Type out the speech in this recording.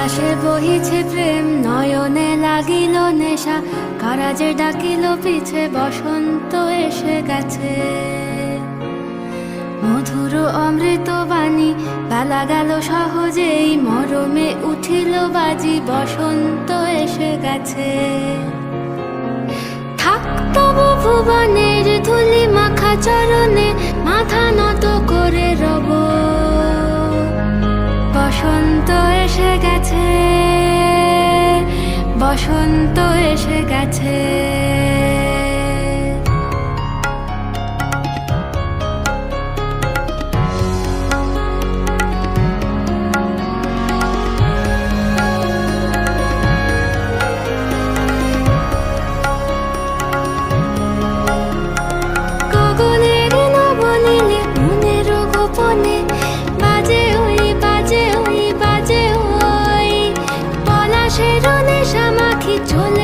আকাশে বহিছে প্রেম, নয়নে লাগিল নেশা, কারাজে ডাকিল পিছে, বসন্ত এসে গেছে। মধুর অমৃত বাণী, বেলা গেল সহজেই, মরমে উঠিল বাজি, বসন্ত এসে গেছে। থাক তবু ভুবনের ধুলি মাখা চরণে, মাথা নত করে রব। বসন্ত এসে গেছে, বসন্ত এসে গেছে। গগনের নবনীলে, মনের গোপনে, বাজে ওই বাজে ওই বাজে ওই, পলাশের নেশা মাখি চলে